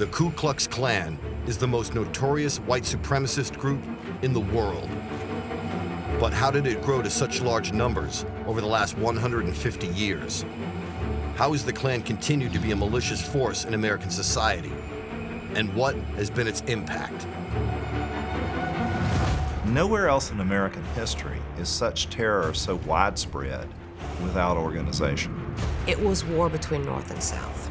The Ku Klux Klan is the most notorious white supremacist group in the world. But how did it grow to such large numbers over the last 150 years? How has the Klan continued to be a malicious force in American society? And what has been its impact? Nowhere else in American history is such terror so widespread without organization. It was war between North and South.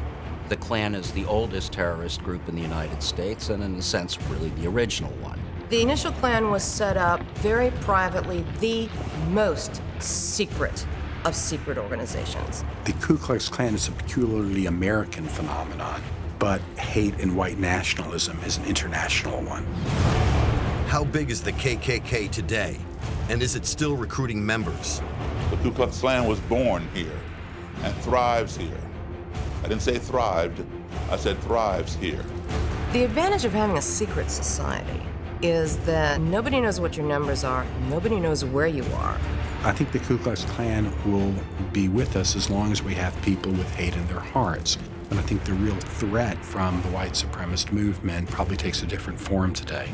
The Klan is the oldest terrorist group in the United States, and in a sense, really the original one. The initial Klan was set up very privately, the most secret of secret organizations. The Ku Klux Klan is a peculiarly American phenomenon, but hate and white nationalism is an international one. How big is the KKK today? And is it still recruiting members? The Ku Klux Klan was born here and thrives here. I didn't say thrived, I said thrives here. The advantage of having a secret society is that nobody knows what your numbers are, nobody knows where you are. I think the Ku Klux Klan will be with us as long as we have people with hate in their hearts. And I think the real threat from the white supremacist movement probably takes a different form today.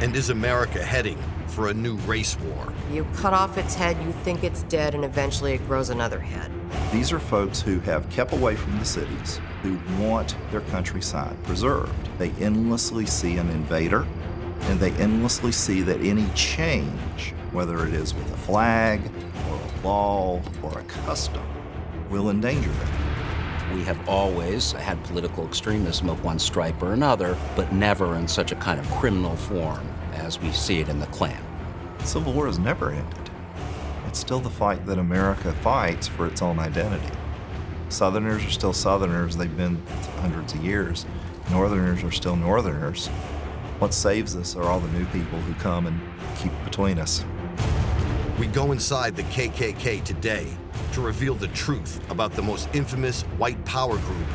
And is America heading for a new race war? You cut off its head, you think it's dead, and eventually it grows another head. These are folks who have kept away from the cities, who want their countryside preserved. They endlessly see an invader, and they endlessly see that any change, whether it is with a flag, or a law, or a custom, will endanger them. We have always had political extremism of one stripe or another, but never in such a kind of criminal form as we see it in the Klan. The Civil War has never ended. It's still the fight that America fights for its own identity. Southerners are still Southerners, they've been hundreds of years. Northerners are still Northerners. What saves us are all the new people who come and keep between us. We go inside the KKK today to reveal the truth about the most infamous white power group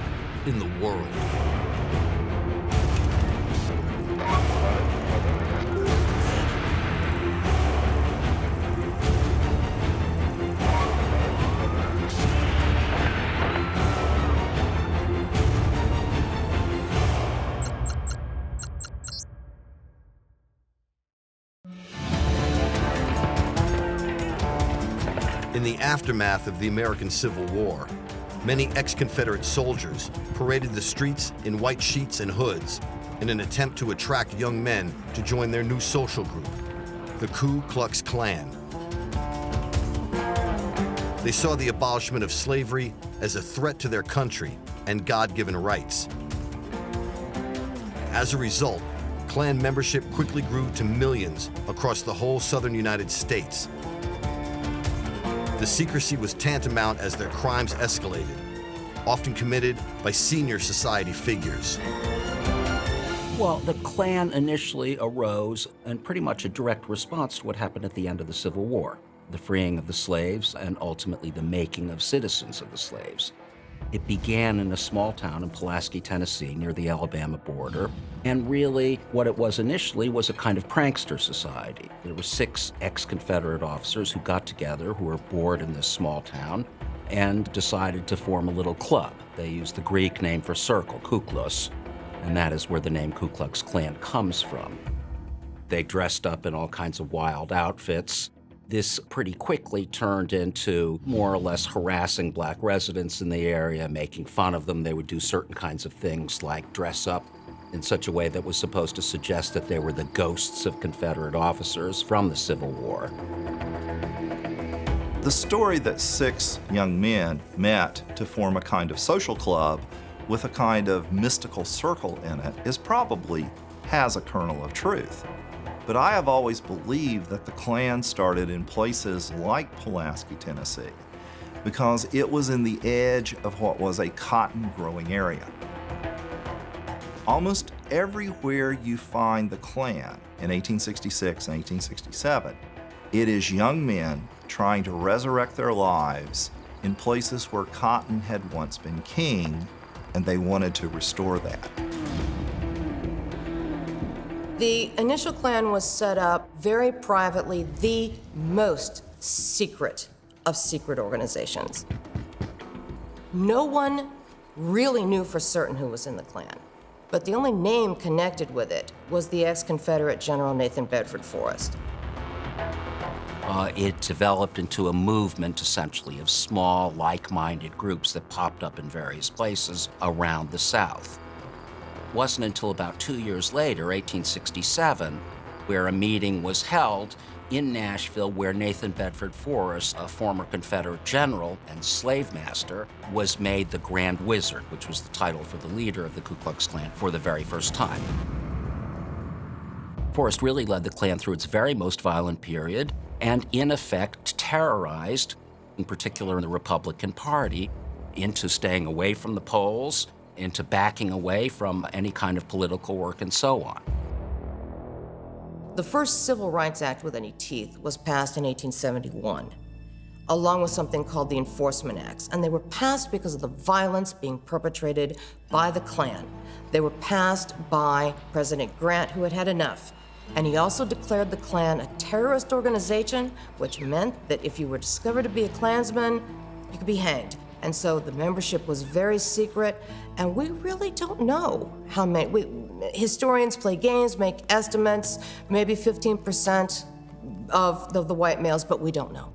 in the world. In the aftermath of the American Civil War, many ex-Confederate soldiers paraded the streets in white sheets and hoods in an attempt to attract young men to join their new social group, the Ku Klux Klan. They saw the abolishment of slavery as a threat to their country and God-given rights. As a result, Klan membership quickly grew to millions across the whole southern United States. The secrecy was tantamount as their crimes escalated, often committed by senior society figures. Well, the Klan initially arose in pretty much a direct response to what happened at the end of the Civil War, the freeing of the slaves and ultimately the making of citizens of the slaves. It began in a small town in Pulaski, Tennessee, near the Alabama border. And really, what it was initially was a kind of prankster society. There were 6 ex-Confederate officers who got together, who were bored in this small town, and decided to form a little club. They used the Greek name for circle, kuklos, and that is where the name Ku Klux Klan comes from. They dressed up in all kinds of wild outfits. This pretty quickly turned into more or less harassing black residents in the area, making fun of them. They would do certain kinds of things like dress up in such a way that was supposed to suggest that they were the ghosts of Confederate officers from the Civil War. The story that 6 young men met to form a kind of social club with a kind of mystical circle in it is probably has a kernel of truth. But I have always believed that the Klan started in places like Pulaski, Tennessee, because it was in the edge of what was a cotton-growing area. Almost everywhere you find the Klan in 1866 and 1867, it is young men trying to resurrect their lives in places where cotton had once been king, and they wanted to restore that. The initial Klan was set up very privately, the most secret of secret organizations. No one really knew for certain who was in the Klan. but the only name connected with it was the ex-Confederate General Nathan Bedford Forrest. It developed into a movement, essentially, of small, like-minded groups that popped up in various places around the South. It wasn't until about 2 years later, 1867, where a meeting was held in Nashville where Nathan Bedford Forrest, a former Confederate general and slave master, was made the Grand Wizard, which was the title for the leader of the Ku Klux Klan for the very first time. Forrest really led the Klan through its very most violent period and, in effect, terrorized, in particular the Republican Party, into staying away from the polls, into backing away from any kind of political work, and so on. The first Civil Rights Act with any teeth was passed in 1871, along with something called the Enforcement Acts, and they were passed because of the violence being perpetrated by the Klan. They were passed by President Grant, who had had enough. And he also declared the Klan a terrorist organization, which meant that if you were discovered to be a Klansman, you could be hanged. And so the membership was very secret, and we really don't know how many. Historians play games, make estimates, maybe 15% of the white males, but we don't know.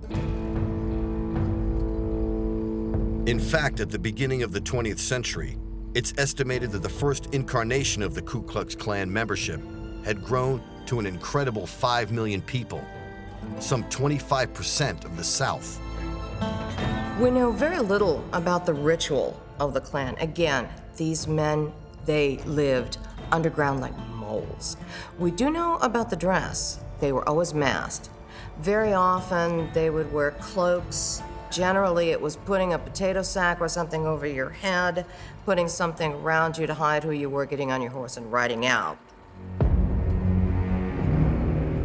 In fact, at the beginning of the 20th century, it's estimated that the first incarnation of the Ku Klux Klan membership had grown to an incredible 5 million people, some 25% of the South. We know very little about the ritual of the Klan. Again, these men, they lived underground like moles. We do know about the dress. They were always masked. Very often, they would wear cloaks. Generally, it was putting a potato sack or something over your head, putting something around you to hide who you were, getting on your horse and riding out.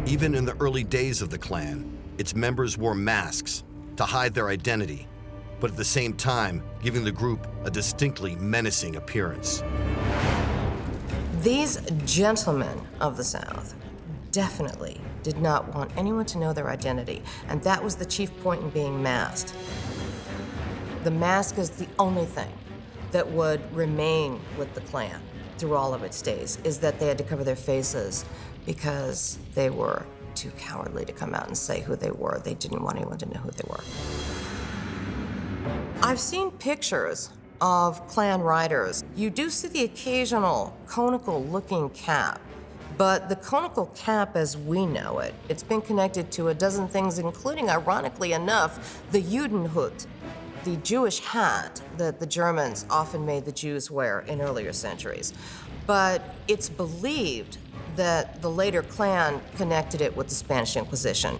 Even in the early days of the Klan, its members wore masks to hide their identity, but at the same time, giving the group a distinctly menacing appearance. These gentlemen of the South definitely did not want anyone to know their identity, and that was the chief point in being masked. The mask is the only thing that would remain with the Klan through all of its days, is that they had to cover their faces because they were too cowardly to come out and say who they were. They didn't want anyone to know who they were. I've seen pictures of Klan riders. You do see the occasional conical-looking cap, but the conical cap as we know it, it's been connected to a dozen things, including, ironically enough, the Judenhut, the Jewish hat that the Germans often made the Jews wear in earlier centuries. But it's believed that the later Klan connected it with the Spanish Inquisition.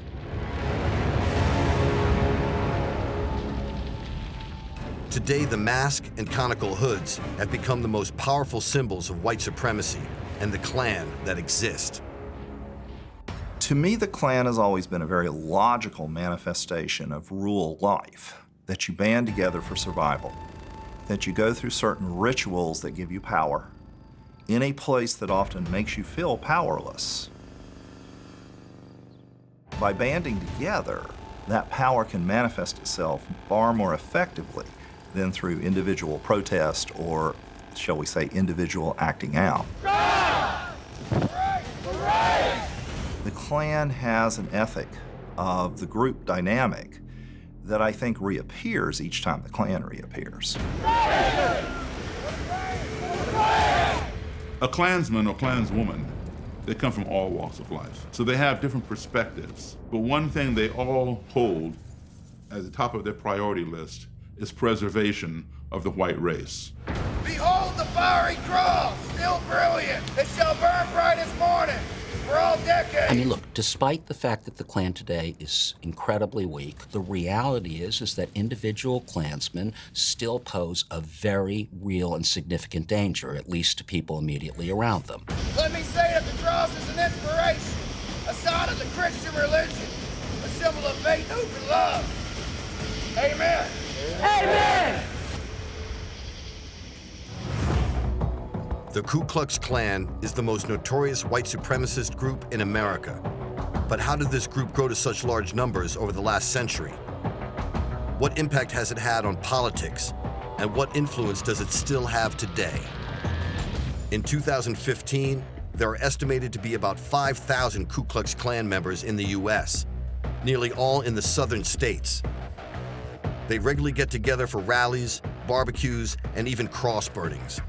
Today, the mask and conical hoods have become the most powerful symbols of white supremacy and the Klan that exist. To me, the Klan has always been a very logical manifestation of rural life, that you band together for survival, that you go through certain rituals that give you power, in a place that often makes you feel powerless. By banding together, that power can manifest itself far more effectively than through individual protest or, shall we say, individual acting out. The Klan has an ethic of the group dynamic that I think reappears each time the Klan reappears. A Klansman or Klanswoman, they come from all walks of life. So they have different perspectives. But one thing they all hold at the top of their priority list is preservation of the white race. Behold the fiery cross, still brilliant. It shall burn bright as morning for all decades. I mean, look, despite the fact that the Klan today is incredibly weak, the reality is that individual Klansmen still pose a very real and significant danger, at least to people immediately around them. Let me say that the cross is an inspiration, a sign of the Christian religion, a symbol of faith, hope, and love. Amen. Amen. The Ku Klux Klan is the most notorious white supremacist group in America. But how did this group grow to such large numbers over the last century? What impact has it had on politics? And what influence does it still have today? In 2015, there are estimated to be about 5,000 Ku Klux Klan members in the U.S., nearly all in the southern states. They regularly get together for rallies, barbecues, and even cross burnings.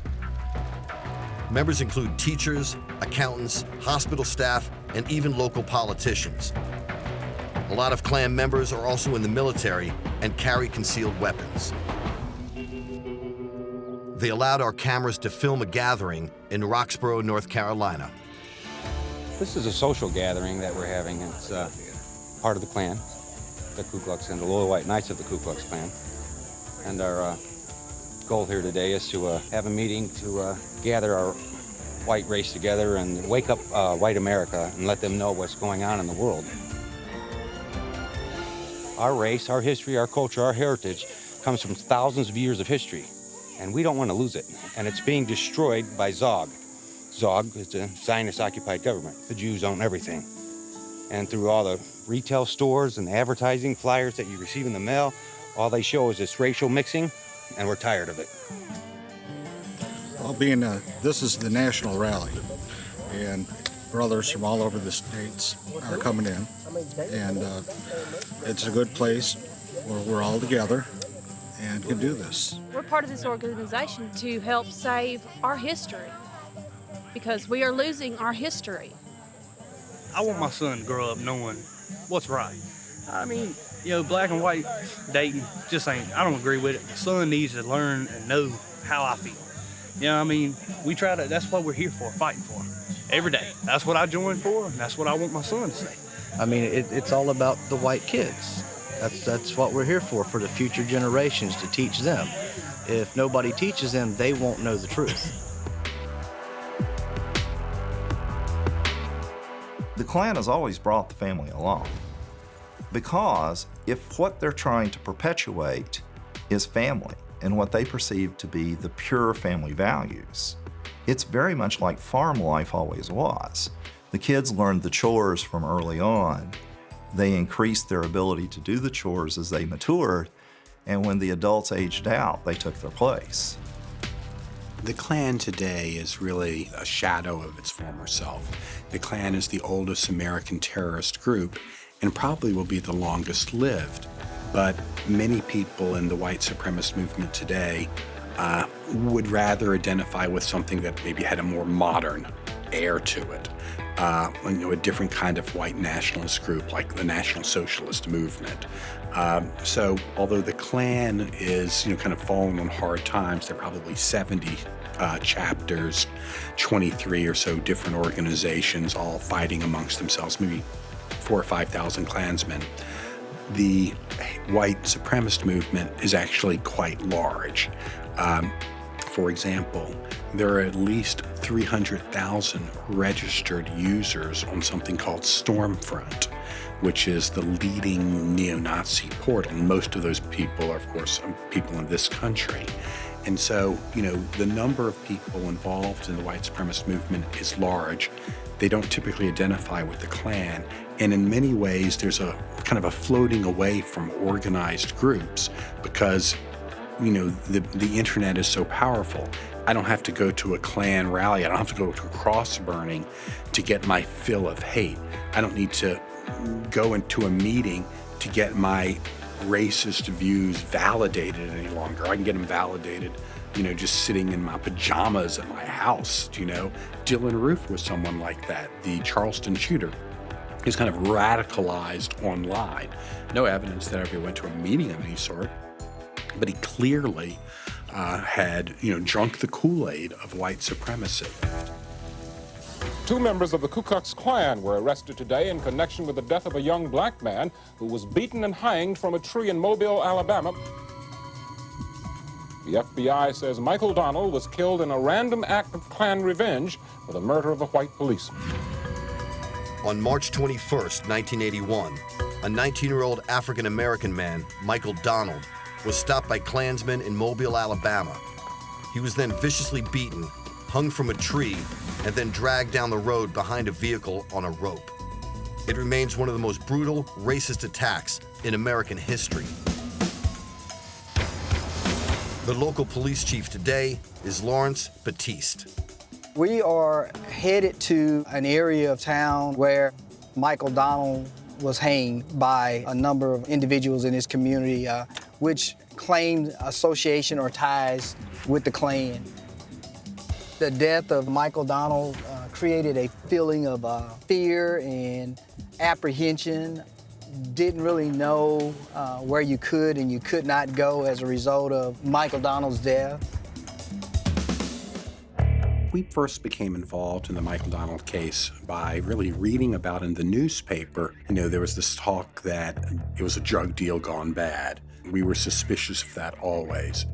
Members include teachers, accountants, hospital staff, and even local politicians. A lot of Klan members are also in the military and carry concealed weapons. They allowed our cameras to film a gathering in Roxborough, North Carolina. This is a social gathering that we're having. It's part of the Klan, the Ku Klux and the Little White Knights of the Ku Klux Klan. And our goal here today is to have a meeting to gather our white race together and wake up white America and let them know what's going on in the world. Our race, our history, our culture, our heritage comes from thousands of years of history, and we don't want to lose it. And it's being destroyed by Zog. Zog is the Zionist-occupied government. The Jews own everything. And through all the retail stores and advertising flyers that you receive in the mail, all they show is this racial mixing, and we're tired of it. Well, this is the national rally, and brothers from all over the states are coming in, and it's a good place where we're all together and can do this. We're part of this organization to help save our history, because we are losing our history. I want my son to grow up knowing what's right. I mean, black and white dating just ain't, I don't agree with it. My son needs to learn and know how I feel. We try to, that's what we're here for, fighting for, every day. That's what I joined for, and that's what I want my son to say. It's all about the white kids. That's what we're here for the future generations, to teach them. If nobody teaches them, they won't know the truth. The Klan has always brought the family along, because if what they're trying to perpetuate is family and what they perceive to be the pure family values, it's very much like farm life always was. The kids learned the chores from early on. They increased their ability to do the chores as they matured, and when the adults aged out, they took their place. The Klan today is really a shadow of its former self. The Klan is the oldest American terrorist group and probably will be the longest lived. But many people in the white supremacist movement today would rather identify with something that maybe had a more modern air to it. A different kind of white nationalist group like the National Socialist Movement. So although the Klan is kind of falling on hard times, there are probably 70 chapters, 23 or so different organizations all fighting amongst themselves, maybe 4,000 or 5,000 Klansmen. The white supremacist movement is actually quite large. For example, there are at least 300,000 registered users on something called Stormfront, which is the leading neo-Nazi portal. And most of those people are, of course, people in this country. And so, the number of people involved in the white supremacist movement is large. They don't typically identify with the Klan. And in many ways, there's a kind of a floating away from organized groups because the internet is so powerful. I don't have to go to a Klan rally. I don't have to go to a cross burning to get my fill of hate. I don't need to go into a meeting to get my racist views validated any longer. I can get them validated, just sitting in my pajamas at my house. Dylan Roof was someone like that, the Charleston shooter. He's kind of radicalized online. No evidence that I ever went to a meeting of any sort. But he clearly had, drunk the Kool-Aid of white supremacy. 2 members of the Ku Klux Klan were arrested today in connection with the death of a young black man who was beaten and hanged from a tree in Mobile, Alabama. The FBI says Michael Donnell was killed in a random act of Klan revenge for the murder of a white policeman. On March 21st, 1981, a 19-year-old African-American man, Michael Donald, was stopped by Klansmen in Mobile, Alabama. He was then viciously beaten, hung from a tree, and then dragged down the road behind a vehicle on a rope. It remains one of the most brutal, racist attacks in American history. The local police chief today is Lawrence Batiste. We are headed to an area of town where Michael Donald was hanged by a number of individuals in his community, which claimed association or ties with the Klan. The death of Michael Donald created a feeling of fear and apprehension. Didn't really know where you could and you could not go as a result of Michael Donald's death. We first became involved in the Michael Donald case by really reading about in the newspaper. There was this talk that it was a drug deal gone bad. We were suspicious of that always.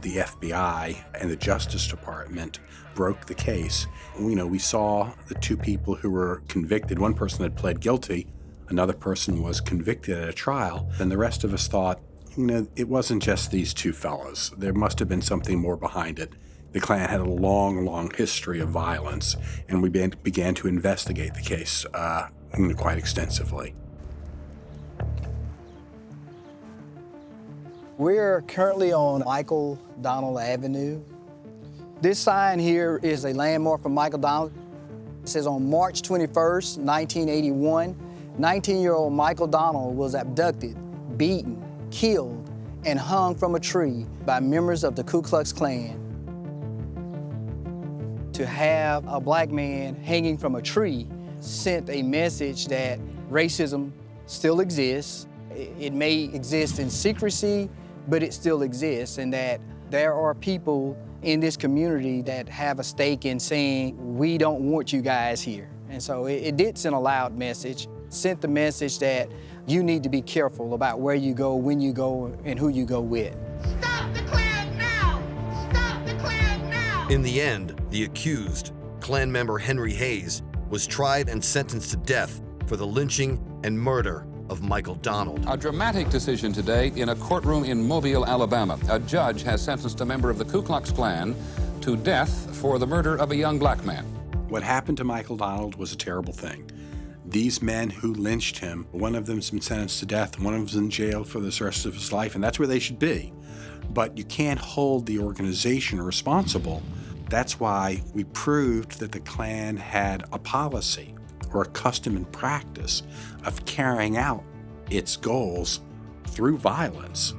The FBI and the Justice Department broke the case. We saw the two people who were convicted. One person had pled guilty, another person was convicted at a trial, and the rest of us thought, it wasn't just these two fellows. There must have been something more behind it. The Klan had a long, long history of violence, and we began to investigate the case quite extensively. We're currently on Michael Donald Avenue. This sign here is a landmark for Michael Donald. It says on March 21st, 1981, 19-year-old Michael Donald was abducted, beaten, killed, and hung from a tree by members of the Ku Klux Klan. To have a black man hanging from a tree sent a message that racism still exists. It may exist in secrecy, but it still exists, and that there are people in this community that have a stake in saying, we don't want you guys here. And so it did send a loud message, sent the message that you need to be careful about where you go, when you go, and who you go with. Stop the Klan now! Stop the Klan now! In the end, the accused, Klan member Henry Hayes, was tried and sentenced to death for the lynching and murder of Michael Donald. A dramatic decision today in a courtroom in Mobile, Alabama. A judge has sentenced a member of the Ku Klux Klan to death for the murder of a young black man. What happened to Michael Donald was a terrible thing. These men who lynched him, one of them's been sentenced to death, one of them's in jail for the rest of his life, and that's where they should be. But you can't hold the organization responsible. That's why we proved that the Klan had a policy or a custom and practice of carrying out its goals through violence.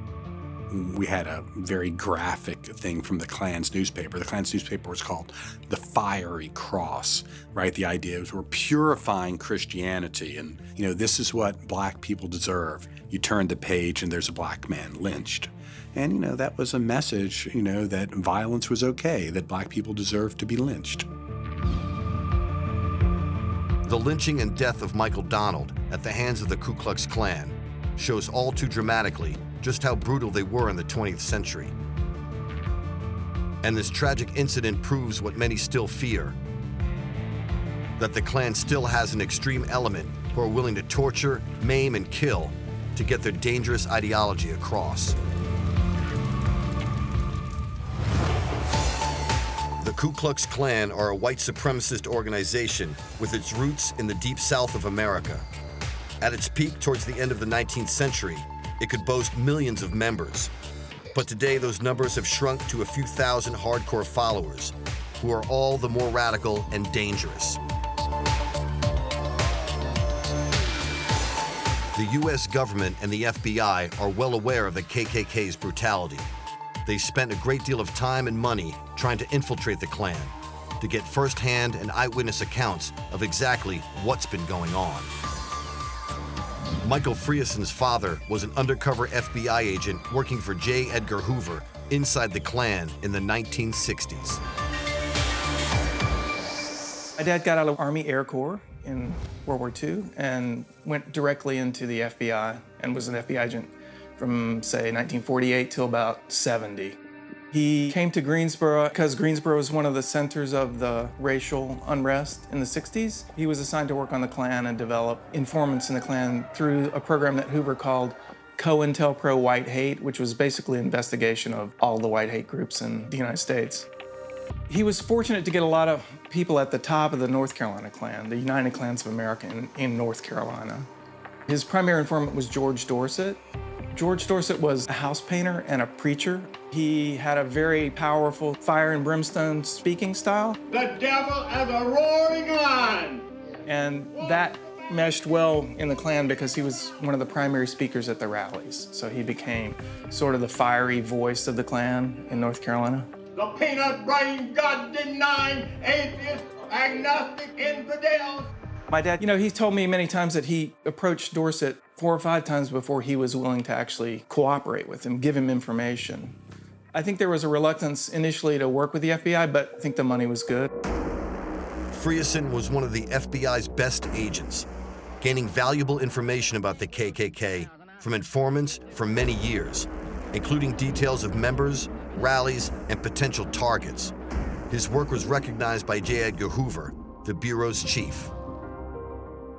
We had a very graphic thing from the Klan's newspaper. The Klan's newspaper was called the Fiery Cross, right? The idea was we're purifying Christianity, and this is what black people deserve. You turn the page and there's a black man lynched. And that was a message, that violence was okay, that black people deserved to be lynched. The lynching and death of Michael Donald at the hands of the Ku Klux Klan shows all too dramatically just how brutal they were in the 20th century. And this tragic incident proves what many still fear, that the Klan still has an extreme element who are willing to torture, maim, and kill to get their dangerous ideology across. The Ku Klux Klan are a white supremacist organization with its roots in the deep South of America. At its peak towards the end of the 19th century, it could boast millions of members. But today those numbers have shrunk to a few thousand hardcore followers, who are all the more radical and dangerous. The US government and the FBI are well aware of the KKK's brutality. They spent a great deal of time and money trying to infiltrate the Klan, to get firsthand and eyewitness accounts of exactly what's been going on. Michael Frieson's father was an undercover FBI agent working for J. Edgar Hoover inside the Klan in the 1960s. My dad got out of Army Air Corps in World War II and went directly into the FBI and was an FBI agent from, say, 1948 till about 70. He came to Greensboro because Greensboro was one of the centers of the racial unrest in the 60s. He was assigned to work on the Klan and develop informants in the Klan through a program that Hoover called COINTELPRO White Hate, which was basically an investigation of all the white hate groups in the United States. He was fortunate to get a lot of people at the top of the North Carolina Klan, the United Klans of America in North Carolina. His primary informant was George Dorset. George Dorset was a house painter and a preacher. He had a very powerful fire and brimstone speaking style. The devil as a roaring lion. And that meshed well in the Klan because he was one of the primary speakers at the rallies. So he became sort of the fiery voice of the Klan in North Carolina. The peanut-brain, God-denying, atheist, agnostic infidels. My dad, he told me many times that he approached Dorset 4 or 5 times before he was willing to actually cooperate with him, give him information. I think there was a reluctance initially to work with the FBI, but I think the money was good. Frierson was one of the FBI's best agents, gaining valuable information about the KKK from informants for many years, including details of members, rallies, and potential targets. His work was recognized by J. Edgar Hoover, the Bureau's chief.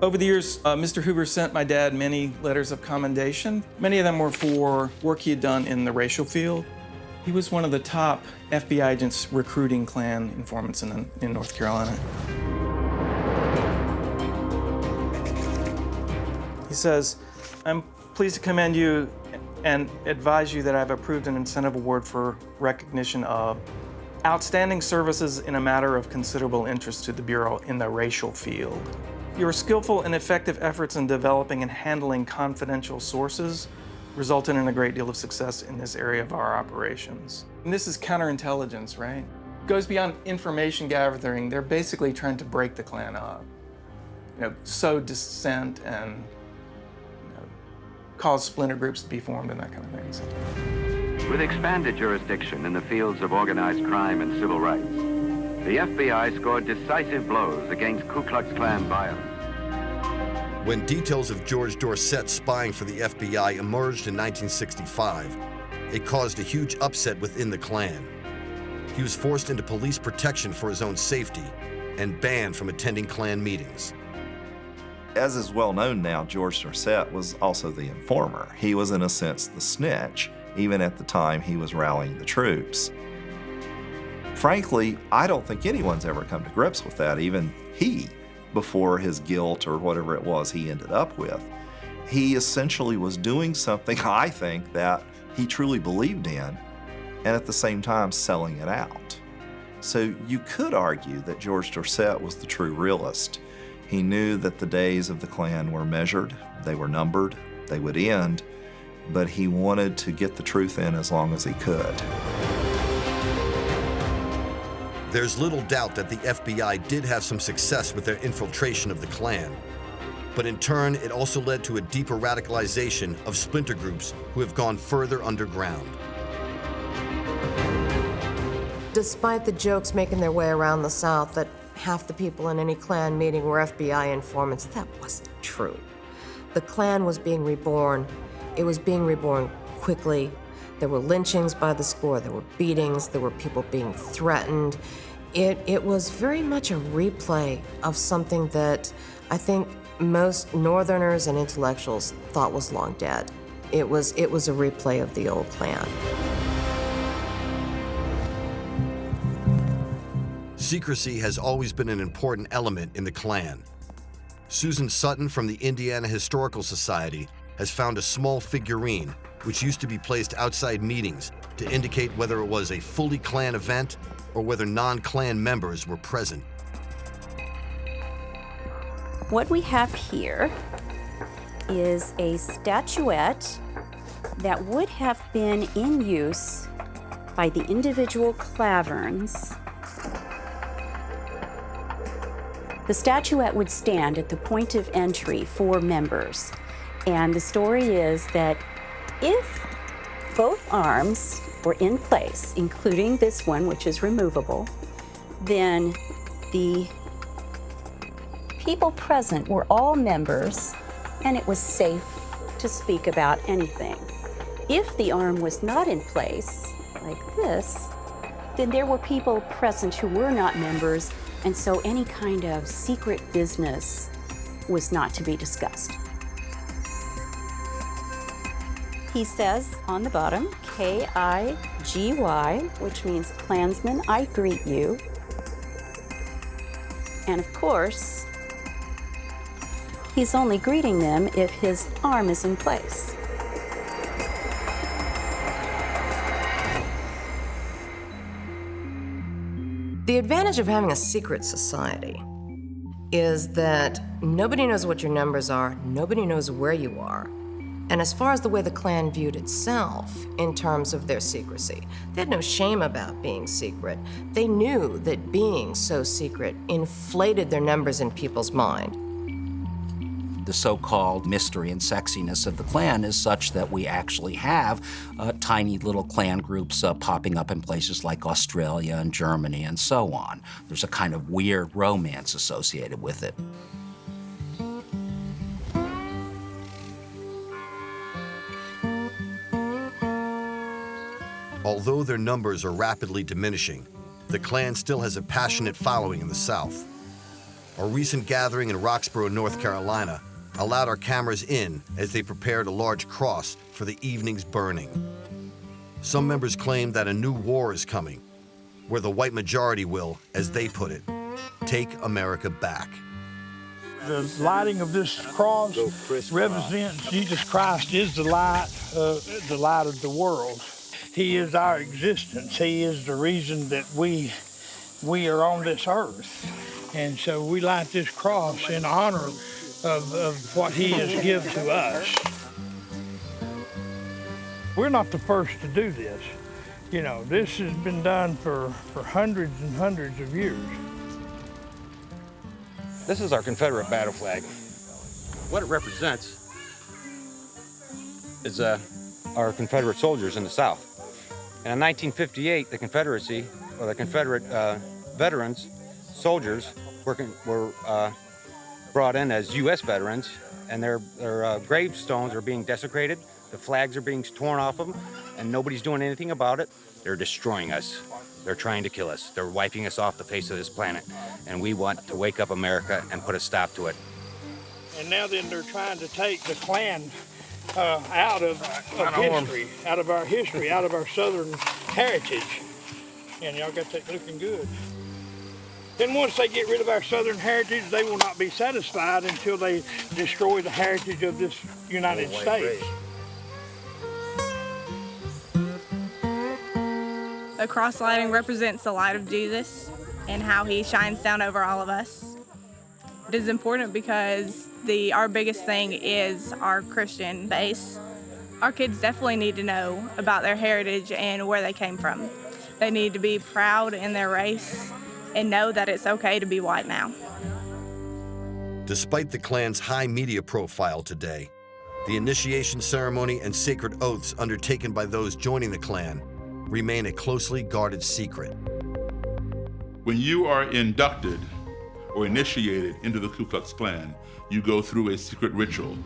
Over the years, Mr. Hoover sent my dad many letters of commendation. Many of them were for work he had done in the racial field. He was one of the top FBI agents recruiting Klan informants in North Carolina. He says, "I'm pleased to commend you and advise you that I've approved an incentive award for recognition of outstanding services in a matter of considerable interest to the Bureau in the racial field. Your skillful and effective efforts in developing and handling confidential sources resulted in a great deal of success in this area of our operations." And this is counterintelligence, right? It goes beyond information gathering. They're basically trying to break the Klan up, sow dissent and cause splinter groups to be formed and that kind of thing. So. With expanded jurisdiction in the fields of organized crime and civil rights, the FBI scored decisive blows against Ku Klux Klan violence. When details of George Dorset spying for the FBI emerged in 1965, it caused a huge upset within the Klan. He was forced into police protection for his own safety and banned from attending Klan meetings. As is well known now, George Dorset was also the informer. He was, in a sense, the snitch, even at the time he was rallying the troops. Frankly, I don't think anyone's ever come to grips with that, even he, before his guilt or whatever it was he ended up with. He essentially was doing something, I think, that he truly believed in, and at the same time selling it out. So you could argue that George Dorset was the true realist. He knew that the days of the Klan were measured, they were numbered, they would end, but he wanted to get the truth in as long as he could. There's little doubt that the FBI did have some success with their infiltration of the Klan, but in turn, it also led to a deeper radicalization of splinter groups who have gone further underground. Despite the jokes making their way around the South that half the people in any Klan meeting were FBI informants, that wasn't true. The Klan was being reborn. It was being reborn quickly. There were lynchings by the score, there were beatings, there were people being threatened. It was very much a replay of something that I think most Northerners and intellectuals thought was long dead. It was a replay of the old Klan. Secrecy has always been an important element in the Klan. Susan Sutton from the Indiana Historical Society has found a small figurine which used to be placed outside meetings to indicate whether it was a fully Klan event or whether non-Klan members were present. What we have here is a statuette that would have been in use by the individual Klaverns. The statuette would stand at the point of entry for members. And the story is that if both arms were in place, including this one, which is removable, then the people present were all members, and it was safe to speak about anything. If the arm was not in place, like this, then there were people present who were not members, and so any kind of secret business was not to be discussed. He says on the bottom, K-I-G-Y, which means Klansman, I greet you. And of course, he's only greeting them if his arm is in place. The advantage of having a secret society is that nobody knows what your numbers are, nobody knows where you are. And as far as the way the Klan viewed itself in terms of their secrecy, they had no shame about being secret. They knew that being so secret inflated their numbers in people's mind. The so-called mystery and sexiness of the Klan is such that we actually have tiny little Klan groups popping up in places like Australia and Germany and so on. There's a kind of weird romance associated with it. Although their numbers are rapidly diminishing, the Klan still has a passionate following in the South. A recent gathering in Roxborough, North Carolina, allowed our cameras in as they prepared a large cross for the evening's burning. Some members claim that a new war is coming, where the white majority will, as they put it, take America back. The lighting of this cross represents Jesus Christ is the light of the world. He is our existence. He is the reason that we are on this earth. And so we light this cross in honor of what he has given to us. We're not the first to do this. You know, this has been done for hundreds and hundreds of years. This is our Confederate battle flag. What it represents is our Confederate soldiers in the South. And in 1958, the Confederacy, or the Confederate veterans, soldiers, were brought in as U.S. veterans, and their gravestones are being desecrated, the flags are being torn off them, and nobody's doing anything about it. They're destroying us. They're trying to kill us. They're wiping us off the face of this planet, and we want to wake up America and put a stop to it. And now then they're trying to take the Klan out of history, out of our history, out of our Southern heritage. And y'all got that looking good. Then once they get rid of our Southern heritage, they will not be satisfied until they destroy the heritage of this United States. The cross lighting represents the light of Jesus and how he shines down over all of us. It is important because our biggest thing is our Christian base. Our kids definitely need to know about their heritage and where they came from. They need to be proud in their race and know that it's okay to be white now. Despite the Klan's high media profile today, the initiation ceremony and sacred oaths undertaken by those joining the Klan remain a closely guarded secret. When you are inducted or initiated into the Ku Klux Klan, you go through a secret ritual,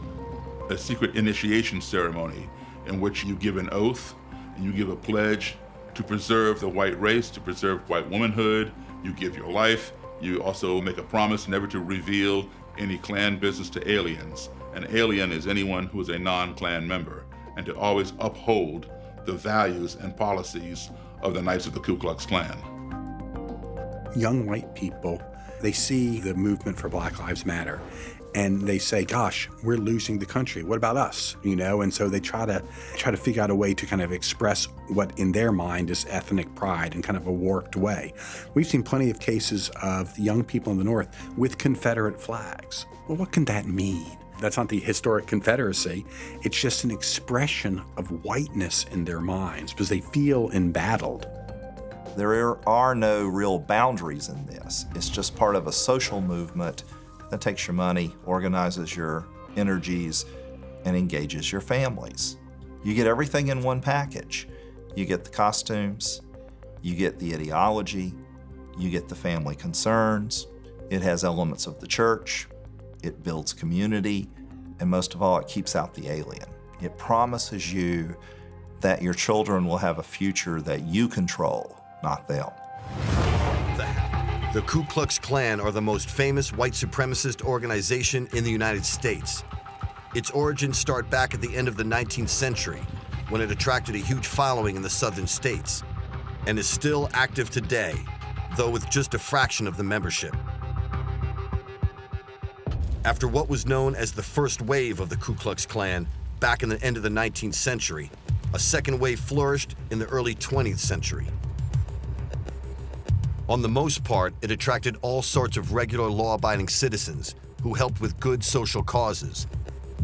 a secret initiation ceremony in which you give an oath and you give a pledge to preserve the white race, to preserve white womanhood. You give your life. You also make a promise never to reveal any Klan business to aliens. An alien is anyone who is a non-Klan member, and to always uphold the values and policies of the Knights of the Ku Klux Klan. Young white people, they see the movement for Black Lives Matter, and they say, gosh, we're losing the country. What about us? You know, and so they try to figure out a way to kind of express what in their mind is ethnic pride in kind of a warped way. We've seen plenty of cases of young people in the North with Confederate flags. Well, what can that mean? That's not the historic Confederacy. It's just an expression of whiteness in their minds because they feel embattled. There are no real boundaries in this. It's just part of a social movement that takes your money, organizes your energies, and engages your families. You get everything in one package. You get the costumes, you get the ideology, you get the family concerns. It has elements of the church, it builds community, and most of all, it keeps out the alien. It promises you that your children will have a future that you control, not them. The Ku Klux Klan are the most famous white supremacist organization in the United States. Its origins start back at the end of the 19th century, when it attracted a huge following in the southern states, and is still active today, though with just a fraction of the membership. After what was known as the first wave of the Ku Klux Klan back in the end of the 19th century, a second wave flourished in the early 20th century. On the most part, it attracted all sorts of regular law-abiding citizens who helped with good social causes.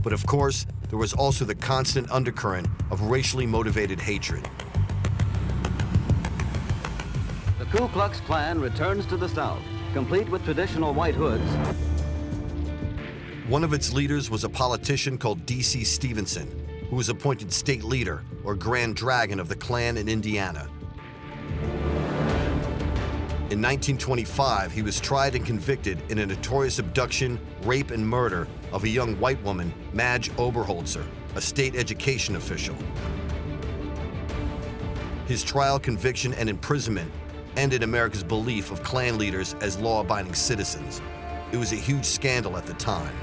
But of course, there was also the constant undercurrent of racially motivated hatred. The Ku Klux Klan returns to the South, complete with traditional white hoods. One of its leaders was a politician called D.C. Stevenson, who was appointed state leader, or Grand Dragon of the Klan in Indiana. In 1925, he was tried and convicted in a notorious abduction, rape, and murder of a young white woman, Madge Oberholzer, a state education official. His trial, conviction, and imprisonment ended America's belief of Klan leaders as law-abiding citizens. It was a huge scandal at the time.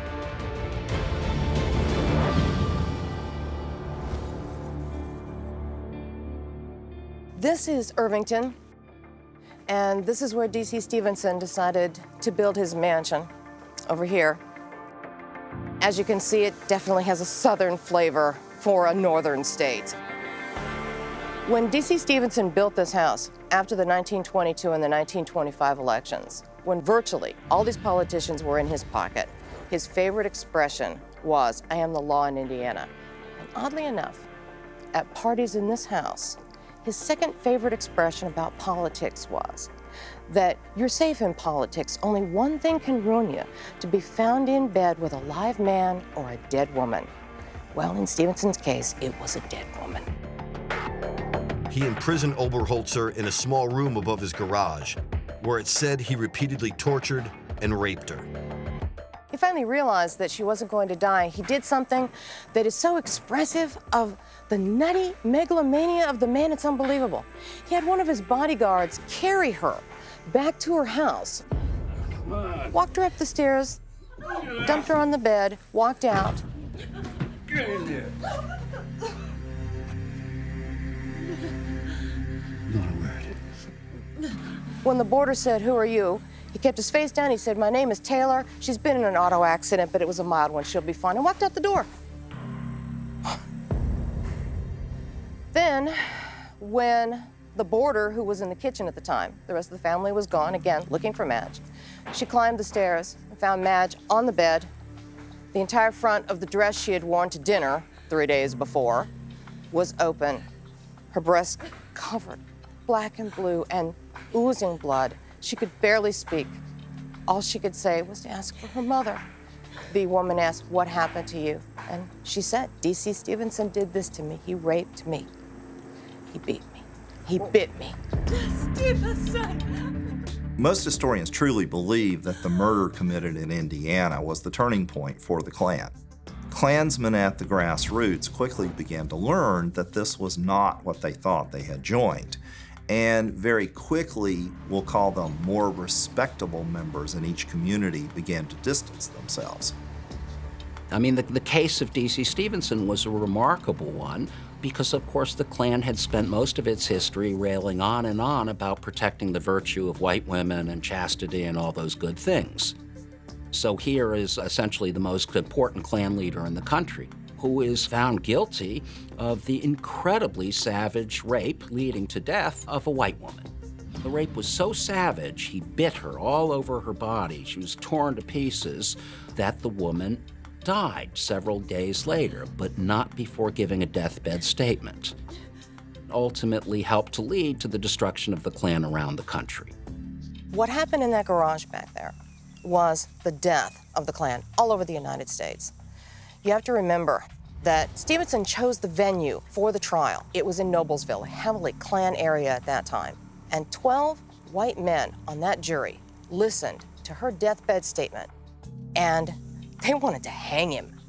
This is Irvington, and this is where D.C. Stevenson decided to build his mansion, over here. As you can see, it definitely has a southern flavor for a northern state. When D.C. Stevenson built this house after the 1922 and the 1925 elections, when virtually all these politicians were in his pocket, his favorite expression was, "I am the law in Indiana." And oddly enough, at parties in this house, his second favorite expression about politics was that you're safe in politics. Only one thing can ruin you, to be found in bed with a live man or a dead woman. Well, in Stevenson's case, it was a dead woman. He imprisoned Oberholzer in a small room above his garage, where it said he repeatedly tortured and raped her. He finally realized that she wasn't going to die. He did something that is so expressive of the nutty megalomania of the man, it's unbelievable. He had one of his bodyguards carry her back to her house, walked her up the stairs, dumped her on the bed, walked out. Get in there. Not a word. When the boarder said, "Who are you?" he kept his face down. He said, "My name is Taylor. She's been in an auto accident, but it was a mild one. She'll be fine," and walked out the door. Then, when the boarder, who was in the kitchen at the time, the rest of the family was gone, again, looking for Madge, she climbed the stairs and found Madge on the bed. The entire front of the dress she had worn to dinner 3 days before was open. Her breasts covered, black and blue, and oozing blood. She could barely speak. All she could say was to ask for her mother. The woman asked, "What happened to you?" And she said, "D.C. Stevenson did this to me. He raped me. He beat me. He bit me." Stevenson! Most historians truly believe that the murder committed in Indiana was the turning point for the Klan. Klansmen at the grassroots quickly began to learn that this was not what they thought they had joined, and very quickly, we'll call them more respectable members in each community, began to distance themselves. I mean, the case of D.C. Stevenson was a remarkable one because, of course, the Klan had spent most of its history railing on and on about protecting the virtue of white women and chastity and all those good things. So here is essentially the most important Klan leader in the country, who is found guilty of the incredibly savage rape leading to death of a white woman. The rape was so savage, he bit her all over her body. She was torn to pieces, that the woman died several days later, but not before giving a deathbed statement. Ultimately helped to lead to the destruction of the Klan around the country. What happened in that garage back there was the death of the Klan all over the United States. You have to remember that Stevenson chose the venue for the trial. It was in Noblesville, a heavily Klan area at that time. And 12 white men on that jury listened to her deathbed statement, and they wanted to hang him.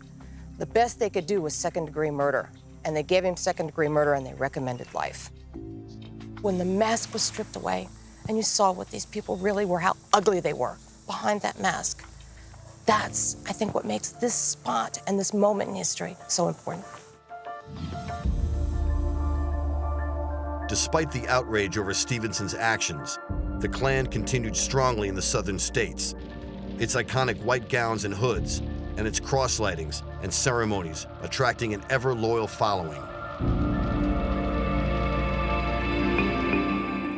The best they could do was second-degree murder, and they gave him second-degree murder and they recommended life. When the mask was stripped away and you saw what these people really were, how ugly they were behind that mask, that's, I think, what makes this spot and this moment in history so important. Despite the outrage over Stevenson's actions, the Klan continued strongly in the southern states. Its iconic white gowns and hoods, and its cross-lightings and ceremonies attracting an ever-loyal following.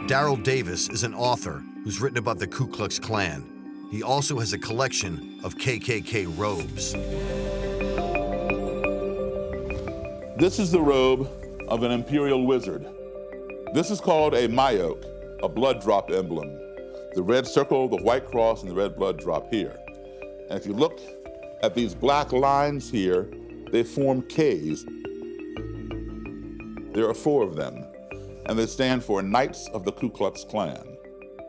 Daryl Davis is an author who's written about the Ku Klux Klan. He also has a collection of KKK robes. This is the robe of an imperial wizard. This is called a mayoke, a blood drop emblem. The red circle, the white cross, and the red blood drop here. And if you look at these black lines here, they form Ks. There are 4 of them, and they stand for Knights of the Ku Klux Klan.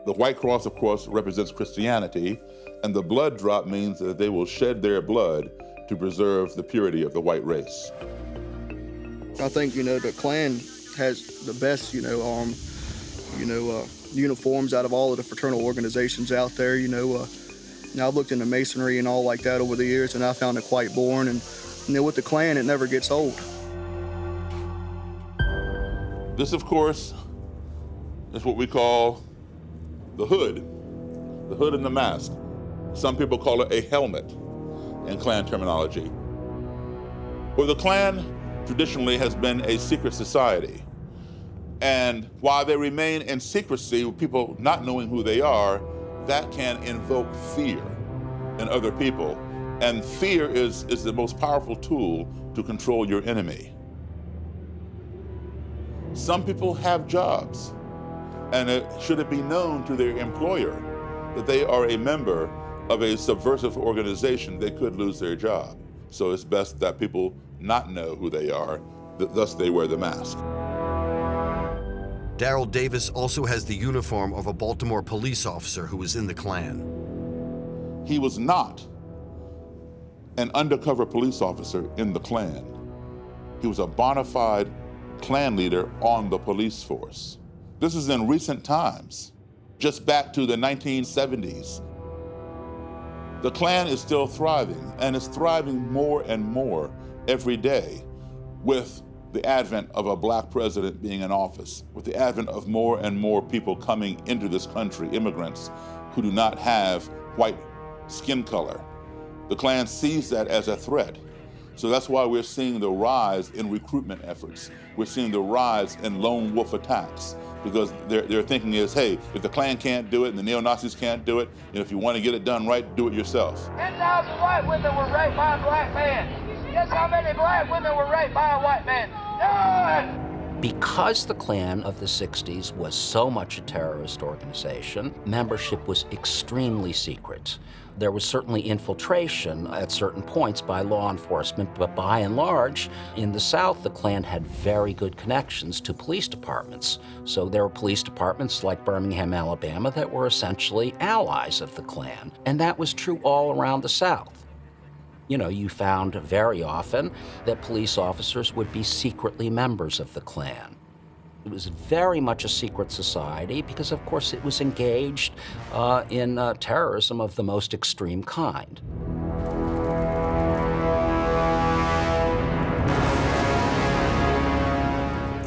The white cross, of course, represents Christianity, and the blood drop means that they will shed their blood to preserve the purity of the white race. I think, the Klan has the best, uniforms out of all of the fraternal organizations out there. I've looked into masonry and all like that over the years, and I found it quite boring. And, with the Klan, it never gets old. This, of course, is what we call the hood and the mask. Some people call it a helmet in Klan terminology. Well, the Klan traditionally has been a secret society. And while they remain in secrecy, with people not knowing who they are, that can invoke fear in other people. And fear is the most powerful tool to control your enemy. Some people have jobs, and should it be known to their employer that they are a member of a subversive organization, they could lose their job. So it's best that people not know who they are, thus they wear the mask. Daryl Davis also has the uniform of a Baltimore police officer who was in the Klan. He was not an undercover police officer in the Klan. He was a bona fide Klan leader on the police force. This is in recent times, just back to the 1970s. The Klan is still thriving, and it's thriving more and more every day with the advent of a black president being in office, with the advent of more and more people coming into this country, immigrants who do not have white skin color. The Klan sees that as a threat. So that's why we're seeing the rise in recruitment efforts. We're seeing the rise in lone wolf attacks, because their thinking is, hey, if the Klan can't do it and the neo-Nazis can't do it, and if you want to get it done right, do it yourself. 10,000 white women were raped by a black man. Guess how many black women were raped by a white man? None! Because the Klan of the 60s was so much a terrorist organization, membership was extremely secret. There was certainly infiltration at certain points by law enforcement, but by and large, in the South, the Klan had very good connections to police departments. So there were police departments like Birmingham, Alabama, that were essentially allies of the Klan, and that was true all around the South. You found very often that police officers would be secretly members of the Klan. It was very much a secret society because, of course, it was engaged in terrorism of the most extreme kind.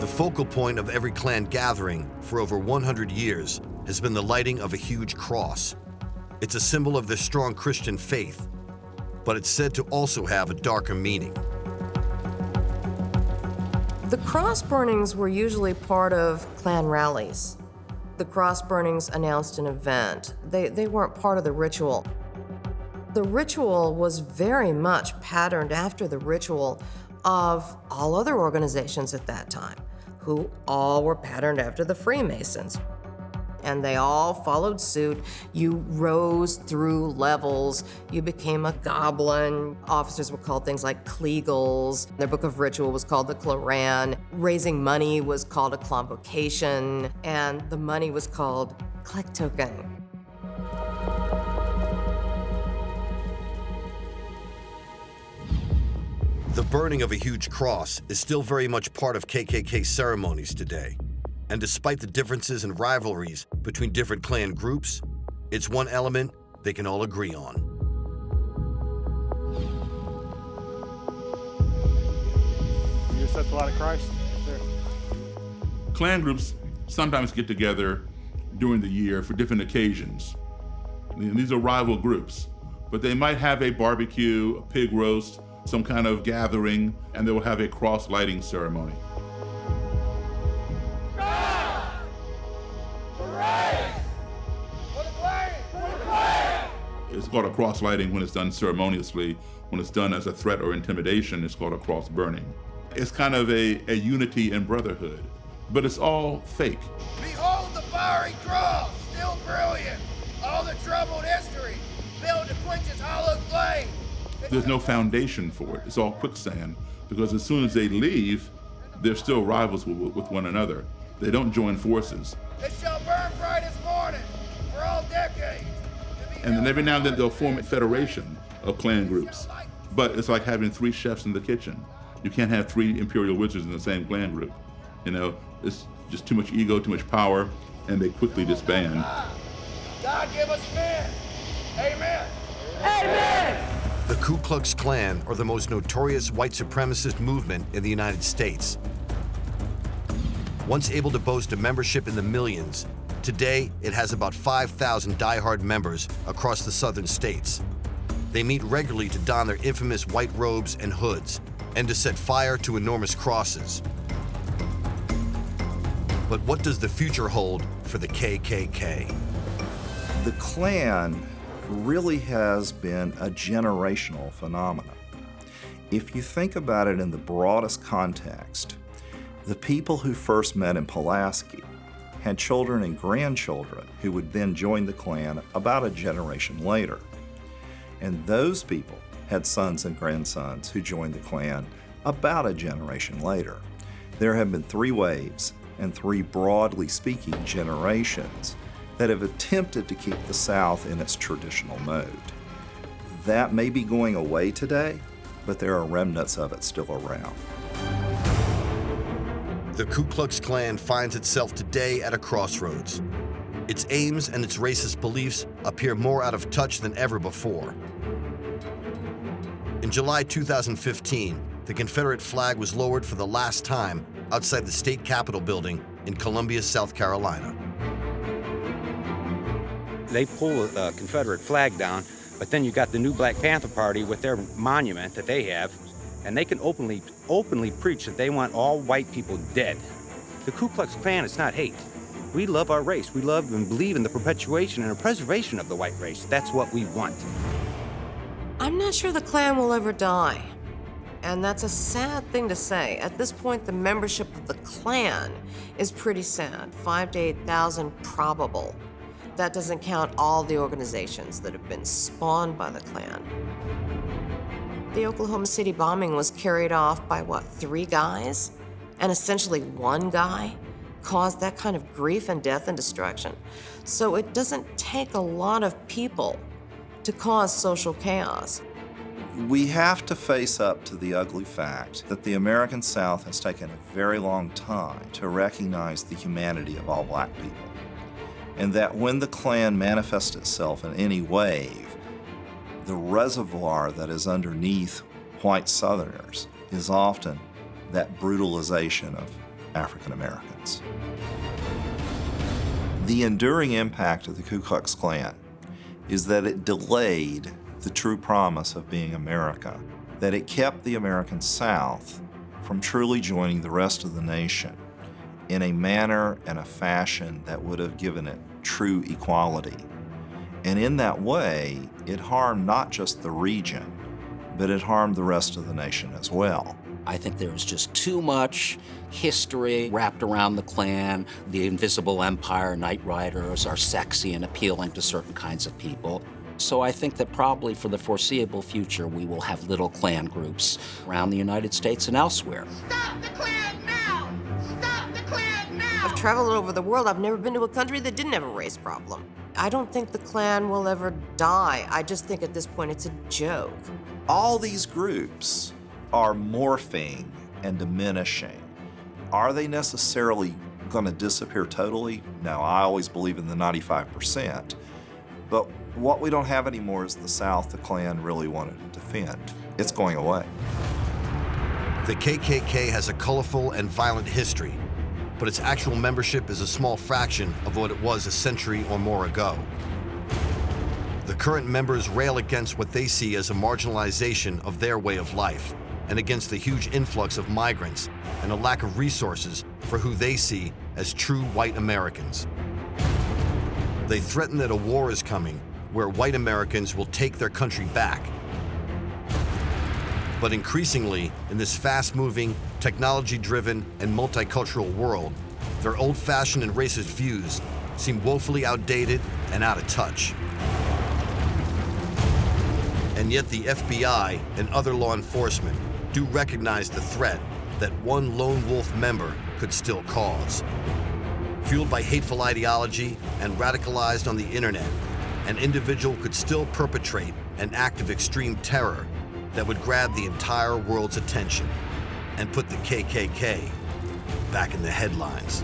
The focal point of every Klan gathering for over 100 years has been the lighting of a huge cross. It's a symbol of their strong Christian faith, but it's said to also have a darker meaning. The cross burnings were usually part of Klan rallies. The cross burnings announced an event. They weren't part of the ritual. The ritual was very much patterned after the ritual of all other organizations at that time, who all were patterned after the Freemasons. And they all followed suit. You rose through levels. You became a goblin. Officers were called things like Kleagles. Their book of ritual was called the Claran. Raising money was called a convocation, and the money was called click token. The burning of a huge cross is still very much part of KKK ceremonies today. And despite the differences and rivalries between different Klan groups, it's one element they can all agree on. You accept the light of Christ? Yes, sir. Klan groups sometimes get together during the year for different occasions. These are rival groups, but they might have a barbecue, a pig roast, some kind of gathering, and they will have a cross lighting ceremony. called a cross lighting when it's done ceremoniously. When it's done as a threat or intimidation, it's called a cross burning. It's kind of a unity and brotherhood, but it's all fake. Behold the fiery cross, still brilliant. All the troubled history, built to quench its hollow flame. There's no foundation for it. It's all quicksand, because as soon as they leave, they're still rivals with one another. They don't join forces. It shall burn bright as morning for all decades. And then every now and then they'll form a federation of Klan groups. But it's like having 3 chefs in the kitchen. You can't have 3 imperial wizards in the same Klan group. You know, it's just too much ego, too much power, and they quickly disband. God give us men. Amen. Amen. The Ku Klux Klan are the most notorious white supremacist movement in the United States. Once able to boast a membership in the millions, today it has about 5,000 diehard members across the southern states. They meet regularly to don their infamous white robes and hoods, and to set fire to enormous crosses. But what does the future hold for the KKK? The Klan really has been a generational phenomenon. If you think about it in the broadest context, the people who first met in Pulaski had children and grandchildren who would then join the Klan about a generation later. And those people had sons and grandsons who joined the Klan about a generation later. There have been 3 waves and 3, broadly speaking, generations that have attempted to keep the South in its traditional mode. That may be going away today, but there are remnants of it still around. The Ku Klux Klan finds itself today at a crossroads. Its aims and its racist beliefs appear more out of touch than ever before. In July 2015, the Confederate flag was lowered for the last time outside the state capitol building in Columbia, South Carolina. They pull the Confederate flag down, but then you got the new Black Panther Party with their monument that they have, and they can openly preach that they want all white people dead. The Ku Klux Klan is not hate. We love our race. We love and believe in the perpetuation and the preservation of the white race. That's what we want. I'm not sure the Klan will ever die. And that's a sad thing to say. At this point, the membership of the Klan is pretty sad, 5,000 to 8,000 probable. That doesn't count all the organizations that have been spawned by the Klan. The Oklahoma City bombing was carried off by, 3 guys? And essentially 1 guy caused that kind of grief and death and destruction. So it doesn't take a lot of people to cause social chaos. We have to face up to the ugly fact that the American South has taken a very long time to recognize the humanity of all black people. And that when the Klan manifests itself in any wave, the reservoir that is underneath white Southerners is often that brutalization of African Americans. The enduring impact of the Ku Klux Klan is that it delayed the true promise of being America, that it kept the American South from truly joining the rest of the nation in a manner and a fashion that would have given it true equality. And in that way, it harmed not just the region, but it harmed the rest of the nation as well. I think there is just too much history wrapped around the Klan. The invisible empire, Knight Riders are sexy and appealing to certain kinds of people. So I think that probably for the foreseeable future, we will have little Klan groups around the United States and elsewhere. Stop the Klan now! Stop the Klan now! I've traveled over the world. I've never been to a country that didn't have a race problem. I don't think the Klan will ever die. I just think at this point it's a joke. All these groups are morphing and diminishing. Are they necessarily going to disappear totally? No, I always believe in the 95%. But what we don't have anymore is the South the Klan really wanted to defend. It's going away. The KKK has a colorful and violent history, but its actual membership is a small fraction of what it was a century or more ago. The current members rail against what they see as a marginalization of their way of life, and against the huge influx of migrants and a lack of resources for who they see as true white Americans. They threaten that a war is coming where white Americans will take their country back. But increasingly, in this fast-moving, technology-driven, and multicultural world, their old-fashioned and racist views seem woefully outdated and out of touch. And yet the FBI and other law enforcement do recognize the threat that one lone wolf member could still cause. Fueled by hateful ideology and radicalized on the internet, an individual could still perpetrate an act of extreme terror that would grab the entire world's attention and put the KKK back in the headlines.